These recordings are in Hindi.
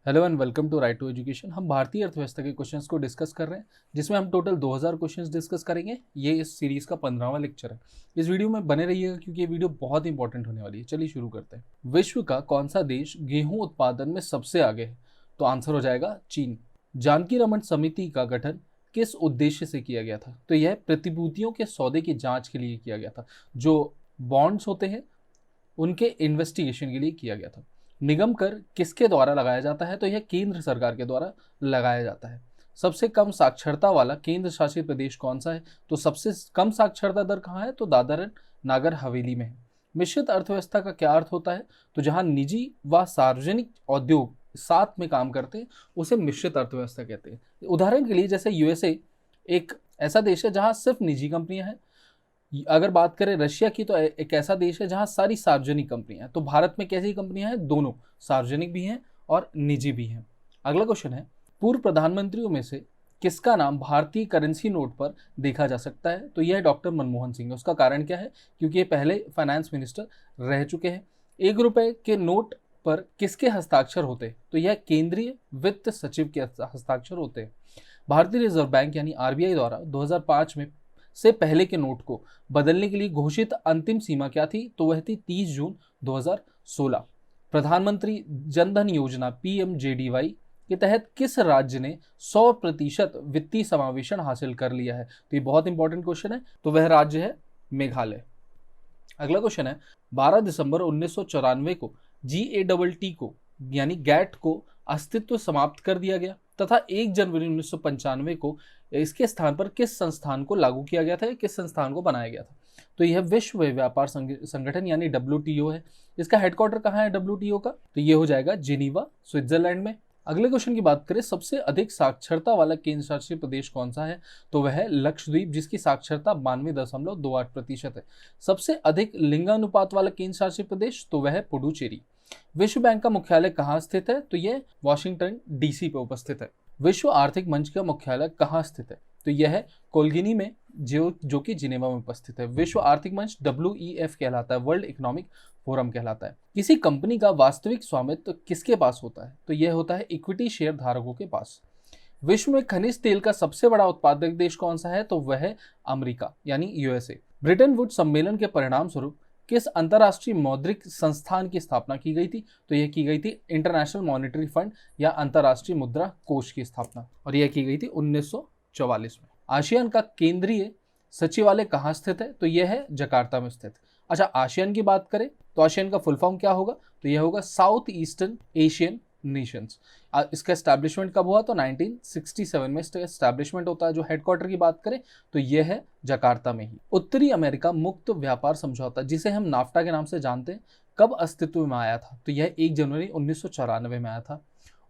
Hello and welcome to right to education. हम भारतीय अर्थव्यवस्था के क्वेश्चंस को डिस्कस कर रहे हैं, जिसमें हम टोटल 2000 क्वेश्चंस डिस्कस करेंगे। ये इस सीरीज का 15वां लेक्चर है। इस वीडियो में बने रहिएगा क्योंकि ये वीडियो बहुत इंपॉर्टेंट होने वाली है। चलिए शुरू करते हैं। विश्व का कौन सा देश गेहूं उत्पादन में सबसे आगे है? तो आंसर हो जाएगा चीन। जानकी रमन समिति का गठन किस उद्देश्य से किया गया था? तो यह प्रतिभूतियों के सौदे की जांच के लिए किया गया था। जो बॉन्ड्स होते हैं उनके इन्वेस्टिगेशन के लिए किया गया था। निगम कर किसके द्वारा लगाया जाता है? तो यह केंद्र सरकार के द्वारा लगाया जाता है। सबसे कम साक्षरता वाला केंद्र शासित प्रदेश कौन सा है? तो सबसे कम साक्षरता दर कहाँ है? तो दादर एंड नागर हवेली में है। मिश्रित अर्थव्यवस्था का क्या अर्थ होता है? तो जहां निजी व सार्वजनिक उद्योग साथ में काम करते हैं उसे मिश्रित अर्थव्यवस्था कहते हैं। उदाहरण के लिए जैसे यूएसए एक ऐसा देश है जहां सिर्फ निजी कंपनियां हैं। अगर बात करें रशिया की तो एक ऐसा देश है जहां सारी सार्वजनिक कंपनियां हैं। तो भारत में कैसी कंपनियां हैं? दोनों, सार्वजनिक भी हैं और निजी भी हैं। अगला क्वेश्चन है, पूर्व प्रधानमंत्रियों में से किसका नाम भारतीय करेंसी नोट पर देखा जा सकता है? तो यह है डॉक्टर मनमोहन सिंह। उसका कारण क्या है? क्योंकि ये पहले फाइनेंस मिनिस्टर रह चुके हैं। 1 रुपए के नोट पर किसके हस्ताक्षर होते हैं? तो यह केंद्रीय वित्त सचिव के हस्ताक्षर होते हैं। भारतीय रिजर्व बैंक यानी आरबीआई द्वारा 2005 में से पहले के नोट को बदलने के लिए घोषित अंतिम सीमा क्या थी? तो वह थी 30 जून 2016। प्रधानमंत्री जनधन योजना पीएमजेडीवाई के तहत किस राज्य ने 100% वित्तीय समावेशन हासिल कर लिया है? तो ये बहुत इंपॉर्टेंट क्वेश्चन है। तो वह राज्य है मेघालय। अगला क्वेश्चन है, 12 दिसंबर 1994 को GATT को यानी गैट को अस्तित्व समाप्त कर दिया गया तथा 1 जनवरी 1995 को इसके स्थान पर किस संस्थान को लागू किया गया था? किस संस्थान को बनाया गया था? तो यह विश्व व्यापार संगठन यानी WTO है। इसका हेडक्वार्टर कहाँ है WTO का? तो ये हो जाएगा जिनीवा, स्विट्जरलैंड में। अगले क्वेश्चन की बात करें, सबसे अधिक साक्षरता वाला केंद्र शासित प्रदेश कौन सा है? तो वह है लक्षद्वीप, जिसकी साक्षरता 92.28% है। सबसे अधिक लिंगानुपात वाला केंद्र शासित प्रदेश तो वह है पुडुचेरी। विश्व बैंक का मुख्यालय कहाँ स्थित है? तो यह वॉशिंगटन DC पे उपस्थित है। विश्व आर्थिक मंच का मुख्यालय कहाँ स्थित है? तो यह है कोलगिनी में, जो कि जिनेवा में उपस्थित है। विश्व आर्थिक मंच WEF कहलाता है, वर्ल्ड इकोनॉमिक फोरम कहलाता है। किसी कंपनी का वास्तविक स्वामित्व किसके पास होता है? तो यह होता है इक्विटी शेयर धारकों के पास। विश्व में खनिज तेल का सबसे बड़ा उत्पादक देश कौन सा है? तो वह है अमेरिका यानी USA। ब्रिटेन वुड सम्मेलन के परिणाम स्वरूप किस अंतर्राष्ट्रीय मौद्रिक संस्थान की स्थापना की गई थी? तो यह की गई थी इंटरनेशनल मॉनेटरी फंड या अंतर्राष्ट्रीय मुद्रा कोष की स्थापना, और यह की गई थी 1944 में। आसियान का केंद्रीय सचिवालय कहाँ स्थित है? तो यह है जकार्ता में स्थित। अच्छा, आसियान की बात करें तो आसियान का फुल फॉर्म क्या होगा? तो यह होगा साउथ ईस्टर्न एशियन नेशंस। इसका एस्टैब्लिशमेंट कब हुआ? तो 1967 में इसका एस्टैब्लिशमेंट होता है। जो हेडक्वार्टर की बात करें तो यह है जकार्ता में ही। उत्तरी अमेरिका मुक्त व्यापार समझौता, जिसे हम नाफ्टा के नाम से जानते हैं, कब अस्तित्व में आया था? तो यह 1 जनवरी 1994 में आया था।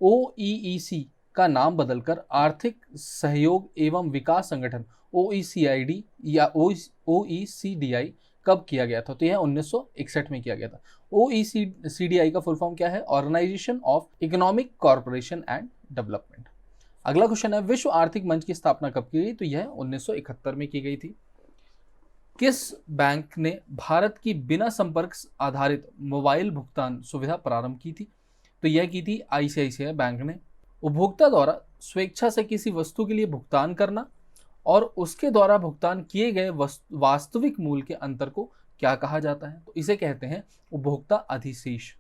OEEC का नाम बदलकर आर्थिक सहयोग एवं विकास संगठन OECD या OECDI कब किया गया था? तो यह 1961 में किया गया था। OECDI का फुल फॉर्म क्या है? Organisation of economic corporation and development. अगला क्वेश्चन है, विश्व आर्थिक मंच की स्थापना कब की गई? तो यह 1971 में की गई थी। किस बैंक ने भारत की बिना संपर्क आधारित मोबाइल भुगतान सुविधा प्रारंभ की थी? तो यह की थी ICICI बैंक ने। उपभोक्ता द्वारा स्वेच्छा से किसी वस्तु के लिए भुगतान करना और उसके द्वारा भुगतान किए गए वास्तविक मूल्य के अंतर को क्या कहा जाता है? तो इसे कहते हैं उपभोक्ता अधिशेष।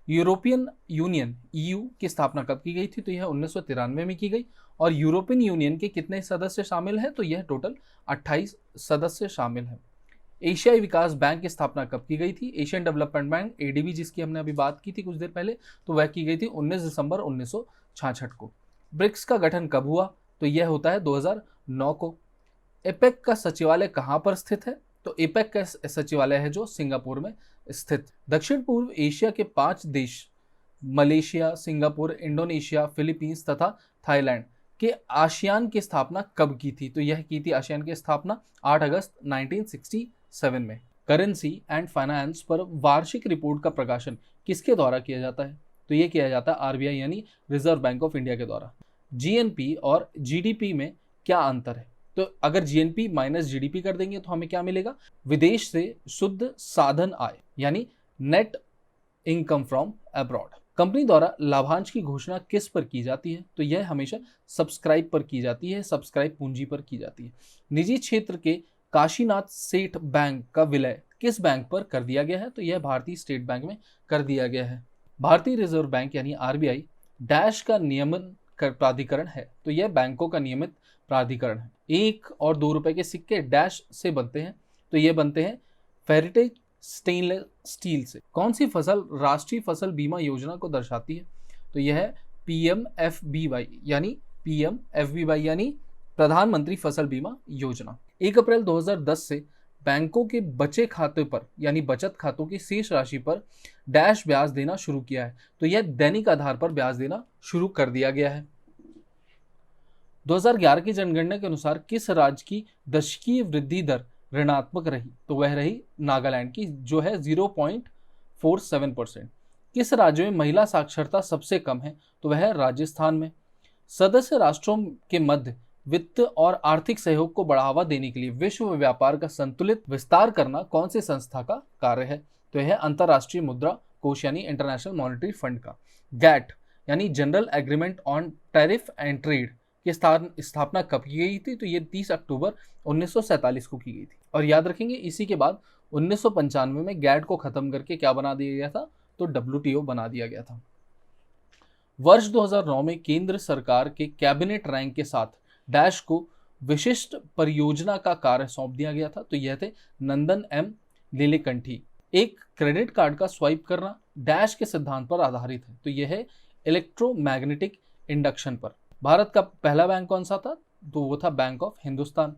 यूरोपियन यूनियन EU की स्थापना कब की गई थी? तो यह 1993 में की गई। और यूरोपियन यूनियन के कितने सदस्य शामिल हैं? तो यह टोटल 28 सदस्य शामिल हैं। एशियाई विकास बैंक की स्थापना कब की गई थी? एशियन डेवलपमेंट बैंक ADB, जिसकी हमने अभी बात की थी कुछ देर पहले, तो वह की गई थी 19 दिसंबर 1966 को। ब्रिक्स का गठन कब हुआ? तो यह होता है 2009 को। एपेक का सचिवालय कहाँ पर स्थित है? तो एपेक का सचिवालय है जो सिंगापुर में स्थित। दक्षिण पूर्व एशिया के 5 देश मलेशिया, सिंगापुर, इंडोनेशिया, फिलीपींस तथा थाईलैंड के आसियान की स्थापना कब की थी? तो यह की थी आसियान की स्थापना 8 अगस्त 1967 में। करेंसी एंड फाइनेंस पर वार्षिक रिपोर्ट का प्रकाशन किसके द्वारा किया जाता है? तो यह किया जाता है RBI यानी रिजर्व बैंक ऑफ इंडिया के द्वारा। GNP और GDP में क्या अंतर है? तो अगर GNP माइनस GDP कर देंगे तो हमें क्या मिलेगा? विदेश से शुद्ध साधन आय यानी net income from abroad. Company द्वारा लाभांश की घोषणा किस पर की जाती है? तो यह हमेशा सब्सक्राइब पर की जाती है, सब्सक्राइब पूंजी पर की जाती है। निजी क्षेत्र के काशीनाथ सेठ बैंक का विलय किस बैंक पर कर दिया गया है? तो यह भारतीय स्टेट बैंक में कर दिया गया है। भारतीय रिजर्व बैंक यानी आरबीआई डैश का नियमन प्राधिकरण है, तो यह बैंकों का नियमित प्राधिकरण है। 1 और 2 रुपए के सिक्के डैश से बनते हैं, तो ये बनते हैं फेरिटेज स्टेनलेस स्टील से। कौन सी फसल राष्ट्रीय फसल बीमा योजना को दर्शाती है? तो यह है पीएमएफबीवाई यानी प्रधानमंत्री फसल बीमा योजना। 1 अप्रैल 2010 से बैंकों के बचे खाते पर यानी बचत खातों की शेष राशि पर डैश ब्याज देना शुरू किया है, तो यह दैनिक आधार पर ब्याज देना शुरू कर दिया गया है। 2011 की जनगणना के अनुसार किस राज्य की दशकीय वृद्धि दर ऋणात्मक रही? तो वह रही नागालैंड की, जो है 0.47%। किस राज्य में महिला साक्षरता सबसे कम है? तो वह है राजस्थान में। सदस्य राष्ट्रों के मध्य वित्त और आर्थिक सहयोग को बढ़ावा देने के लिए विश्व व्यापार का संतुलित विस्तार करना कौन सी संस्था का कार्य है? तो यह अंतरराष्ट्रीय मुद्रा कोष यानी इंटरनेशनल मॉनेटरी फंड का। गैट यानी general agreement on tariff and trade की स्थापना कब की गई थी? तो ये 30 अक्टूबर 1947 को की गई थी। और याद रखेंगे इसी के बाद 1995 में गैट को खत्म करके क्या बना दिया गया था? तो WTO बना दिया गया था। वर्ष 2009 में केंद्र सरकार के कैबिनेट रैंक के साथ डैश को विशिष्ट परियोजना का कार्य सौंप दिया गया था, तो यह थे नंदन एम लीलेकंठी। एक क्रेडिट कार्ड का स्वाइप करना डैश के सिद्धांत पर आधारित है, तो यह है इलेक्ट्रोमैग्नेटिक इंडक्शन पर। भारत का पहला बैंक कौन सा था? तो वो था बैंक ऑफ हिंदुस्तान।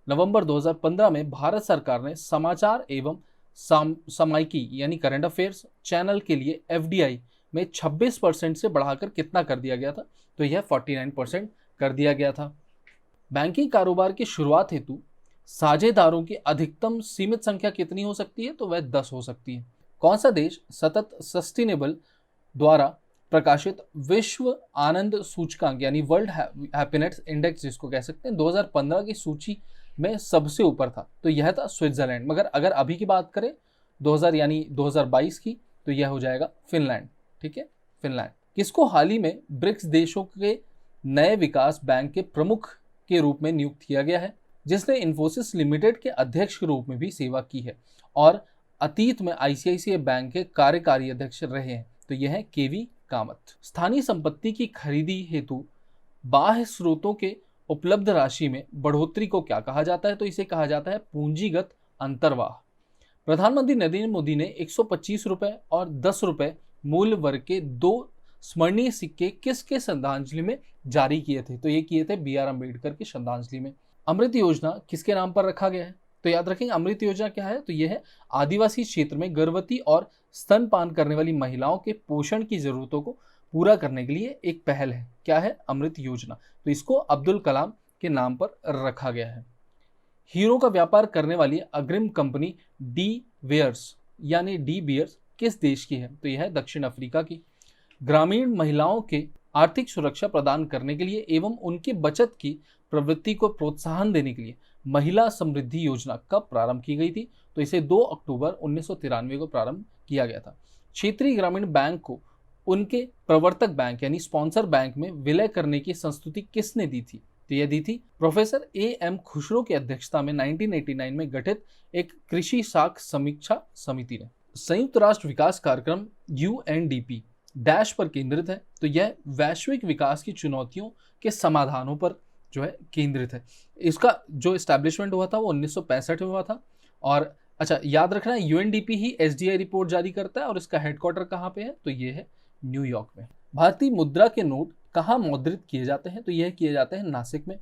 नवंबर 2015 में भारत सरकार ने समाचार एवं सामयिकी यानी करंट अफेयर्स चैनल के लिए FDI में 26% से बढ़ाकर कितना कर दिया गया था? तो यह 49% कर दिया गया था। बैंकिंग कारोबार की शुरुआत हेतु साझेदारों की अधिकतम सीमित संख्या कितनी हो सकती है? तो वह 10 हो सकती है। कौन सा देश सतत सस्टेनेबल द्वारा प्रकाशित विश्व आनंद सूचकांक यानी वर्ल्ड हैप्पीनेस इंडेक्स जिसको कह सकते हैं 2015 की सूची में सबसे ऊपर था? तो यह था स्विट्जरलैंड। मगर अगर अभी की बात करें 2022 की, तो यह हो जाएगा फिनलैंड। ठीक है, फिनलैंड। किसको हाल ही में ब्रिक्स देशों के नए विकास बैंक के प्रमुख के रूप में नियुक्त किया गया है, जिसने इन्फोसिस लिमिटेड के अध्यक्ष के रूप में भी सेवा की है और अतीत में ICICI बैंक के कार्यकारी अध्यक्ष रहे हैं? तो यह है KV कामत। स्थानीय संपत्ति की खरीदी हेतु बाह्य स्रोतों के उपलब्ध राशि में बढ़ोतरी को क्या कहा जाता है? तो इसे कहा जाता है पूंजीगत अंतर्वाह। प्रधानमंत्री नरेंद्र मोदी ने 125 रुपए और 10 रुपए मूल्य वर्ग के 2 स्मरणीय सिक्के किसके श्रद्धांजलि में जारी किए थे? तो ये किए थे BR अम्बेडकर की श्रद्धांजलि में। अमृत योजना किसके नाम पर रखा गया है? तो याद रखेंगे अमृत योजना क्या है? तो यह है आदिवासी क्षेत्र में गर्भवती और स्तनपान करने वाली महिलाओं के पोषण की जरूरतों को पूरा करने के लिए एक पहल है। क्या है? अमृत योजना। तो इसको अब्दुल कलाम के नाम पर रखा गया है। हीरो का व्यापार करने वाली अग्रिम कंपनी डी बियर्स किस देश की है? तो यह है दक्षिण अफ्रीका की। ग्रामीण महिलाओं के आर्थिक सुरक्षा प्रदान करने के लिए एवं उनकी बचत की प्रवृत्ति को प्रोत्साहन देने के लिए महिला समृद्धि योजना कब प्रारंभ की गई थी? तो इसे 2 अक्टूबर 1993 को प्रारंभ किया गया था। क्षेत्रीय ग्रामीण बैंक को उनके प्रवर्तक बैंक यानी स्पॉन्सर बैंक में विलय करने की संस्तुति किसने दी थी? तो यह दी थी प्रोफेसर AM खुसरो की अध्यक्षता में 1989 में गठित एक कृषि साख समीक्षा समिति ने। संयुक्त राष्ट्र विकास कार्यक्रम UNDP डैश पर केंद्रित है? तो यह वैश्विक विकास की चुनौतियों के समाधानों पर जो है केंद्रित है। इसका जो एस्टैब्लिशमेंट हुआ था वो 1965 में हुआ था। और अच्छा याद रखना है UNDP ही SDI रिपोर्ट जारी करता है और इसका हेडक्वार्टर कहाँ पे है? तो ये है न्यूयॉर्क में। भारतीय मुद्रा के नोट कहाँ मुद्रित किए जाते हैं? तो यह किए जाते हैं नासिक में।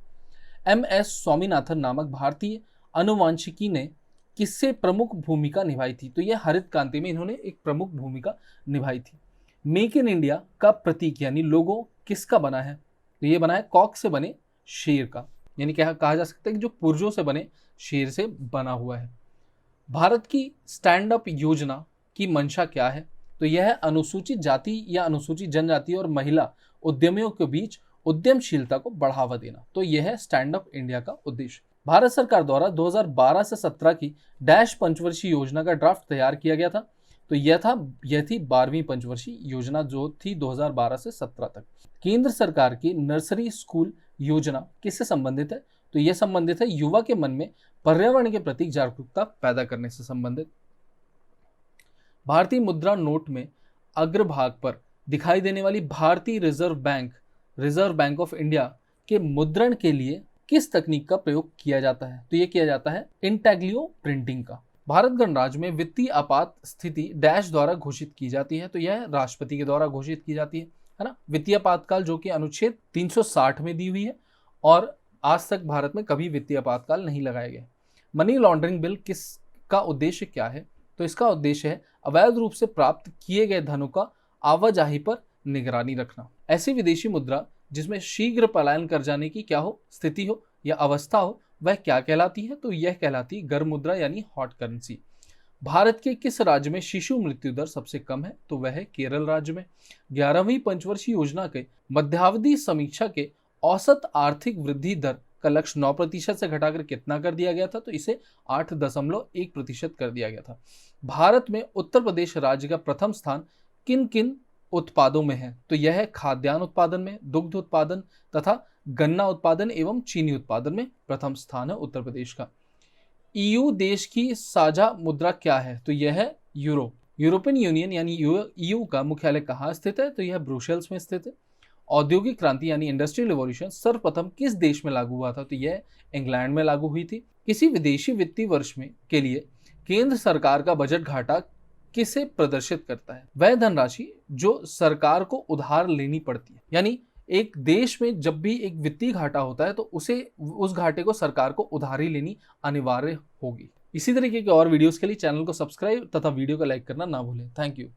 MS स्वामीनाथन नामक भारतीय अनुवांशिकी ने किससे प्रमुख भूमिका निभाई थी? तो यह हरित क्रांति में इन्होंने एक प्रमुख भूमिका निभाई थी। मेक इन इंडिया का प्रतीक यानी लोगो किसका बना है? तो ये बना है कॉक से बने शेर का, यानी क्या कहा जा सकता है कि जो पुर्जों से बने शेर से बना हुआ है। भारत की स्टैंड अप योजना की मंशा क्या है? तो यह है अनुसूचित जाति या अनुसूचित जनजाति और महिला उद्यमियों के बीच उद्यमशीलता को बढ़ावा देना। तो यह है स्टैंड अप इंडिया का उद्देश्य। भारत सरकार द्वारा 2012 से 17 की डैश पंचवर्षीय योजना का ड्राफ्ट तैयार किया गया था। तो यह थी 12वीं पंचवर्षीय योजना जो थी 2012 से 17 तक। केंद्र सरकार की नर्सरी स्कूल योजना किससे संबंधित है? तो यह संबंधित है युवा के मन में पर्यावरण के प्रति जागरूकता पैदा करने से संबंधित। भारतीय मुद्रा नोट में अग्रभाग पर दिखाई देने वाली भारतीय रिजर्व बैंक ऑफ इंडिया के मुद्रण के लिए किस तकनीक का प्रयोग किया जाता है? तो यह किया जाता है इंटेग्लियो प्रिंटिंग का। भारत गणराज्य में वित्तीय आपात स्थिति डैश द्वारा घोषित की जाती है, तो यह राष्ट्रपति के द्वारा घोषित की जाती है ना। वित्तीय आपातकाल जो कि अनुच्छेद 360 में दी हुई है, और आज तक भारत में कभी वित्तीय आपातकाल नहीं लगाया गया। मनी लॉन्ड्रिंग बिल किसका उद्देश्य क्या है? तो इसका उद्देश्य है अवैध रूप से प्राप्त किए गए धनों का आवाजाही पर निगरानी रखना। ऐसी विदेशी मुद्रा जिसमें शीघ्र पलायन कर जाने की क्या हो, स्थिति हो या अवस्था हो, वह क्या कहलाती है? तो यह कहलाती है गर्म मुद्रा यानी हॉट करेंसी। भारत के किस राज्य में शिशु मृत्यु दर सबसे कम है? तो वह है केरल राज्य में। 11वीं पंचवर्षीय योजना के मध्यावधि समीक्षा के औसत आर्थिक वृद्धि दर का लक्ष्य 9% से घटाकर कितना कर दिया गया था? तो इसे 8.1% कर दिया गया था। भारत में उत्तर प्रदेश राज्य का प्रथम स्थान किन किन उत्पादों में है? तो यह है खाद्यान्न उत्पादन में, दुग्ध उत्पादन तथा गन्ना उत्पादन एवं चीनी उत्पादन में प्रथम स्थान है उत्तर प्रदेश का। ईयू देश की साझा मुद्रा क्या है? तो यह है यूरो। यूरोपियन यूनियन यानी ईयू का मुख्यालय कहाँ स्थित है? तो यह ब्रुसेल्स में स्थित है। औद्योगिक क्रांति यानी इंडस्ट्रियल रिवॉल्यूशन सर्वप्रथम किस देश में लागू हुआ था? तो यह इंग्लैंड में लागू हुई थी। किसी विदेशी वित्तीय वर्ष में के लिए केंद्र सरकार का बजट घाटा किसे प्रदर्शित करता है? वह धनराशि जो सरकार को उधार लेनी पड़ती है, यानी एक देश में जब भी एक वित्तीय घाटा होता है तो उस घाटे को सरकार को उधारी लेनी अनिवार्य होगी। इसी तरीके के और वीडियोस के लिए चैनल को सब्सक्राइब तथा वीडियो को लाइक करना ना भूलें। Thank you.